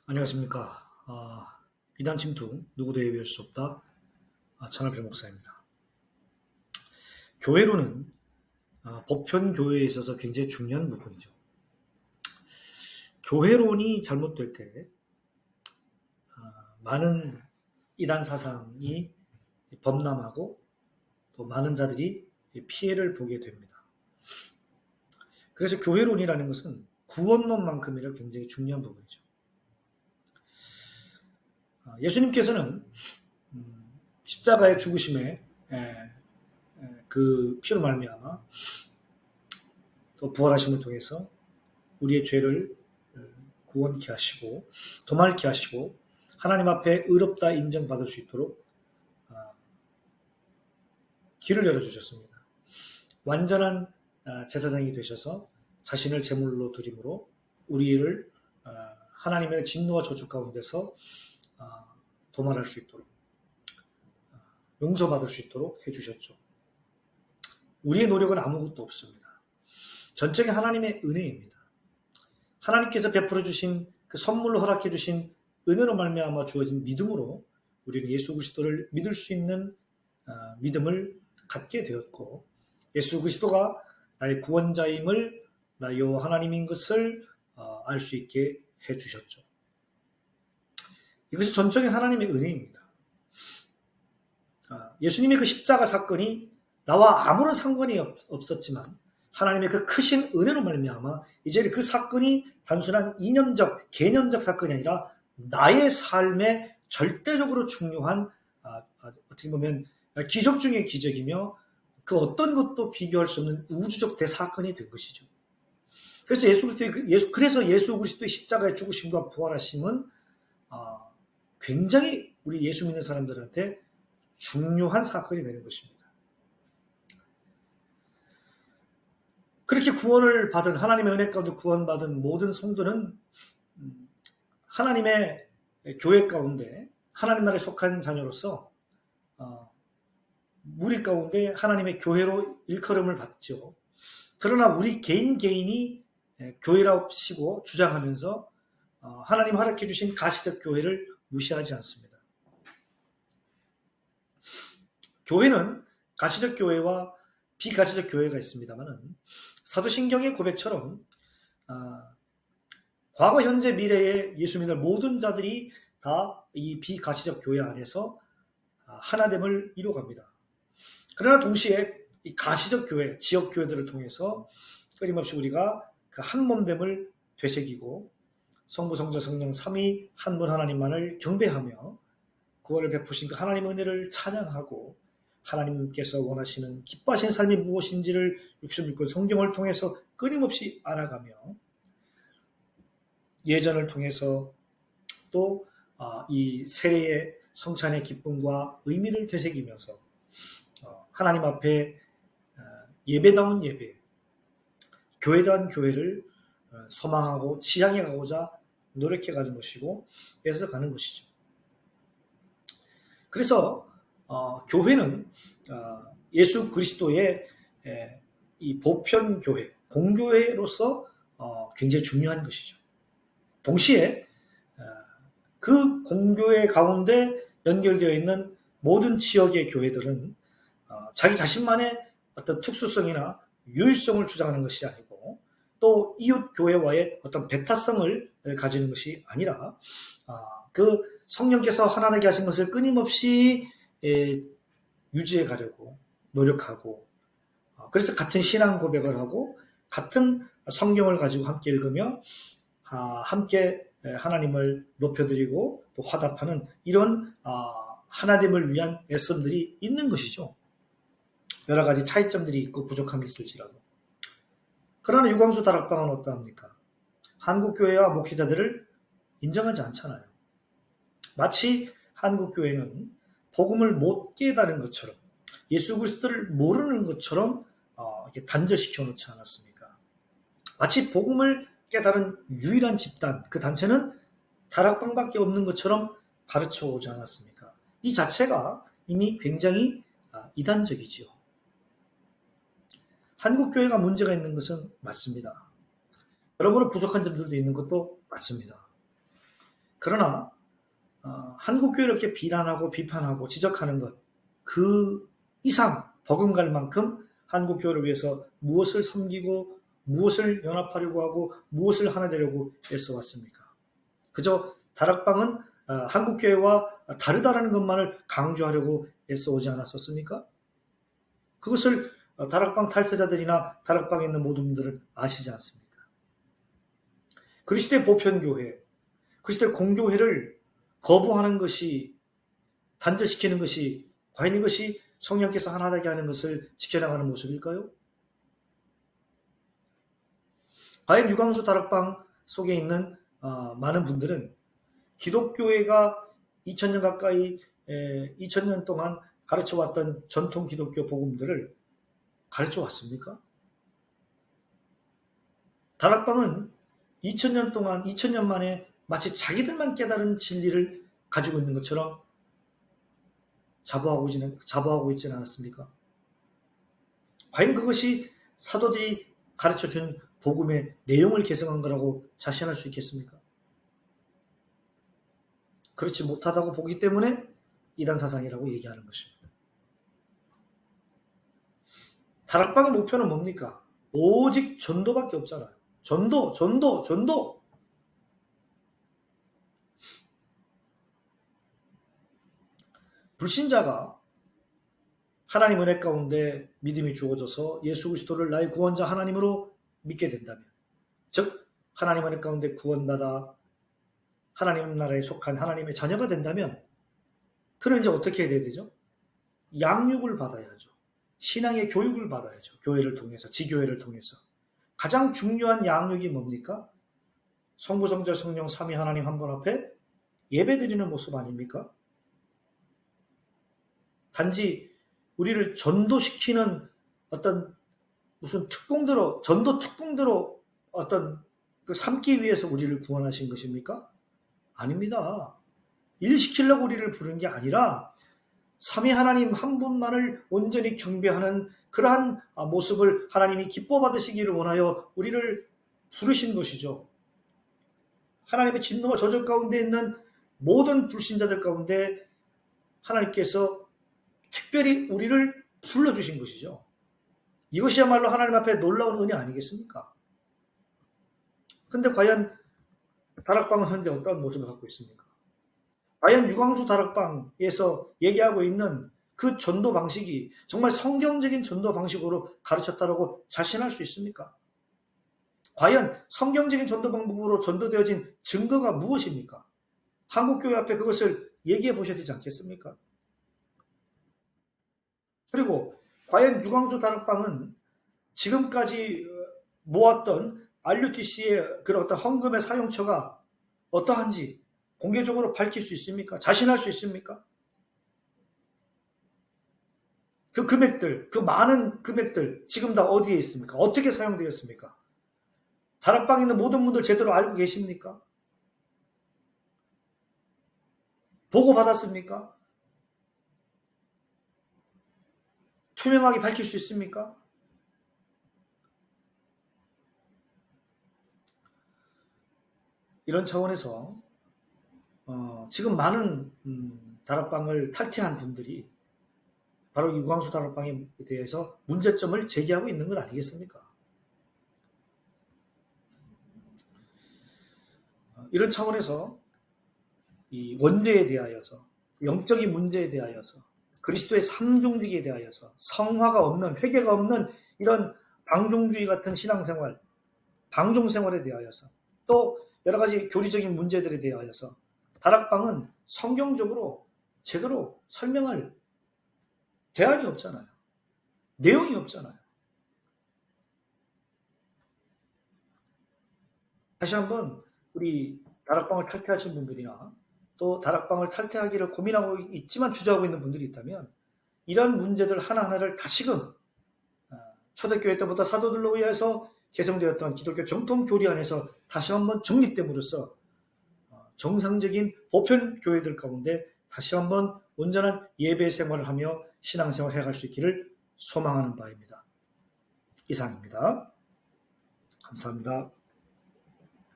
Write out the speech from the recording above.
안녕하십니까. 이단 침투 누구도 예비할 수 없다. 천하별 목사입니다. 교회론은 보편 교회에 있어서 굉장히 중요한 부분이죠. 교회론이 잘못될 때 많은 이단 사상이 범람하고 또 많은 자들이 피해를 보게 됩니다. 그래서 교회론이라는 것은 구원론만큼이나 굉장히 중요한 부분이죠. 예수님께서는 십자가의 죽으심에 그 피로 말미암아 또 부활하심을 통해서 우리의 죄를 구원케 하시고 도말케 하시고 하나님 앞에 의롭다 인정받을 수 있도록 길을 열어주셨습니다. 완전한 제사장이 되셔서 자신을 제물로 드림으로 우리를 하나님의 진노와 저주 가운데서 도말할 수 있도록 용서받을 수 있도록 해주셨죠. 우리의 노력은 아무것도 없습니다. 전적인 하나님의 은혜입니다. 하나님께서 베풀어 주신 그 선물로 허락해 주신 은혜로 말미암아 주어진 믿음으로 우리는 예수 그리스도를 믿을 수 있는 믿음을 갖게 되었고, 예수 그리스도가 나의 구원자임을 나의 하나님인 것을 알 수 있게 해주셨죠. 이것이 전적인 하나님의 은혜입니다. 예수님의 그 십자가 사건이 나와 아무런 상관이 없었지만 하나님의 그 크신 은혜로 말미암아 이제 그 사건이 단순한 이념적, 개념적 사건이 아니라 나의 삶에 절대적으로 중요한 어떻게 보면 기적 중의 기적이며 그 어떤 것도 비교할 수 없는 우주적 대사건이 된 것이죠. 그래서 예수 그리스도의 십자가의 죽으심과 부활하심은 굉장히 우리 예수 믿는 사람들한테 중요한 사건이 되는 것입니다. 그렇게 구원을 받은 하나님의 은혜 가운데 구원받은 모든 성도는 하나님의 교회 가운데 하나님 나라에 속한 자녀로서 무리 가운데 하나님의 교회로 일컬음을 받죠. 그러나 우리 개인이 교회라고 치고 주장하면서 하나님 허락해 주신 가시적 교회를 무시하지 않습니다. 교회는 가시적 교회와 비가시적 교회가 있습니다만 사도신경의 고백처럼 과거, 현재, 미래의 예수 믿는 모든 자들이 다 이 비가시적 교회 안에서 하나됨을 이루어갑니다. 그러나 동시에 이 가시적 교회, 지역 교회들을 통해서 끊임없이 우리가 그 한 몸됨을 되새기고 성부, 성자, 성령 삼위 한 분 하나님만을 경배하며 구원을 베푸신 그 하나님의 은혜를 찬양하고 하나님께서 원하시는 기뻐하시는 삶이 무엇인지를 66권 성경을 통해서 끊임없이 알아가며 예전을 통해서 또 이 세례의 성찬의 기쁨과 의미를 되새기면서 하나님 앞에 예배다운 예배, 교회다운 교회를 소망하고 지향해 가고자 노력해 가는 것이고 애써 가는 것이죠. 그래서 교회는 예수 그리스도의 이 보편 교회, 공교회로서 굉장히 중요한 것이죠. 동시에 그 공교회 가운데 연결되어 있는 모든 지역의 교회들은 자기 자신만의 어떤 특수성이나 유일성을 주장하는 것이 아니고 또 이웃 교회와의 어떤 배타성을 가지는 것이 아니라 그 성령께서 하나되게 하신 것을 끊임없이 유지해 가려고 노력하고 그래서 같은 신앙 고백을 하고 같은 성경을 가지고 함께 읽으며 함께 하나님을 높여드리고 또 화답하는 이런 하나님을 위한 애씀들이 있는 것이죠. 여러 가지 차이점들이 있고 부족함이 있을지라도. 그러나 유광수 다락방은 어떠합니까? 한국교회와 목회자들을 인정하지 않잖아요. 마치 한국교회는 복음을 못 깨달은 것처럼 예수 그리스도를 모르는 것처럼 이렇게 단절시켜 놓지 않았습니까? 마치 복음을 깨달은 유일한 집단, 그 단체는 다락방밖에 없는 것처럼 가르쳐 오지 않았습니까? 이 자체가 이미 굉장히 이단적이지요. 한국교회가 문제가 있는 것은 맞습니다. 여러모로 부족한 점들도 있는 것도 맞습니다. 그러나 한국교회를 이렇게 비난하고 비판하고 지적하는 것, 그 이상 버금갈 만큼 한국교회를 위해서 무엇을 섬기고 무엇을 연합하려고 하고 무엇을 하나 되려고 애써왔습니까? 그저 다락방은 한국교회와 다르다라는 것만을 강조하려고 애써오지 않았었습니까? 그것을 다락방 탈퇴자들이나 다락방에 있는 모든 분들은 아시지 않습니까? 그리스도의 보편교회, 그리스도의 공교회를 거부하는 것이, 단절시키는 것이 과연 이것이 성령께서 하나 되게 하는 것을 지켜나가는 모습일까요? 과연 유광수 다락방 속에 있는 많은 분들은 기독교회가 2000년 가까이 2000년 동안 가르쳐왔던 전통 기독교 복음들을 가르쳐왔습니까? 다락방은 2000년 동안 2000년 만에 마치 자기들만 깨달은 진리를 가지고 있는 것처럼 자부하고 있지는 않았습니까? 과연 그것이 사도들이 가르쳐준 복음의 내용을 개성한 거라고 자신할 수 있겠습니까? 그렇지 못하다고 보기 때문에 이단사상이라고 얘기하는 것입니다. 다락방의 목표는 뭡니까? 오직 전도밖에 없잖아요. 전도. 불신자가 하나님 은혜 가운데 믿음이 주어져서 예수 그리스도를 나의 구원자 하나님으로 믿게 된다면, 즉 하나님 은혜 가운데 구원받아 하나님 나라에 속한 하나님의 자녀가 된다면 그는 이제 어떻게 해야 되죠? 양육을 받아야죠. 신앙의 교육을 받아야죠. 교회를 통해서, 지교회를 통해서. 가장 중요한 양육이 뭡니까? 성부, 성자, 성령, 삼위 하나님 한 분 앞에 예배드리는 모습 아닙니까? 단지 우리를 전도시키는 어떤 무슨 특공대로, 전도 특공대로 어떤 그 삼기 위해서 우리를 구원하신 것입니까? 아닙니다. 일시키려고 우리를 부른 게 아니라 삼위 하나님 한 분만을 온전히 경배하는 그러한 모습을 하나님이 기뻐 받으시기를 원하여 우리를 부르신 것이죠. 하나님의 진노와 저주 가운데 있는 모든 불신자들 가운데 하나님께서 특별히 우리를 불러주신 것이죠. 이것이야말로 하나님 앞에 놀라운 은혜 아니겠습니까? 근데 과연 다락방은 현재 어떤 모습을 갖고 있습니까? 과연 유광수 다락방에서 얘기하고 있는 그 전도 방식이 정말 성경적인 전도 방식으로 가르쳤다고 자신할 수 있습니까? 과연 성경적인 전도 방법으로 전도되어진 증거가 무엇입니까? 한국교회 앞에 그것을 얘기해 보셔야 되지 않겠습니까? 그리고 과연 유광수 다락방은 지금까지 모았던 RUTC의 그런 어떤 헌금의 사용처가 어떠한지 공개적으로 밝힐 수 있습니까? 자신할 수 있습니까? 그 금액들, 그 많은 금액들 지금 다 어디에 있습니까? 어떻게 사용되었습니까? 다락방에 있는 모든 분들 제대로 알고 계십니까? 보고받았습니까? 투명하게 밝힐 수 있습니까? 이런 차원에서 지금 많은 다락방을 탈퇴한 분들이 바로 유광수 다락방에 대해서 문제점을 제기하고 있는 것 아니겠습니까? 이런 차원에서 이 원죄에 대하여서, 영적인 문제에 대하여서, 그리스도의 삼중직에 대하여서, 성화가 없는, 회개가 없는 이런 방종주의 같은 신앙생활, 방종생활에 대하여서, 또 여러 가지 교리적인 문제들에 대하여서 다락방은 성경적으로 제대로 설명할 대안이 없잖아요. 내용이 없잖아요. 다시 한번 우리 다락방을 탈퇴하신 분들이나 또 다락방을 탈퇴하기를 고민하고 있지만 주저하고 있는 분들이 있다면 이런 문제들 하나하나를 다시금 초대교회 때부터 사도들로 의해서 개성되었던 기독교 정통 교리 안에서 다시 한번 정립됨으로써 정상적인 보편 교회들 가운데 다시 한번 온전한 예배 생활을 하며 신앙생활을 해갈 수 있기를 소망하는 바입니다. 이상입니다. 감사합니다.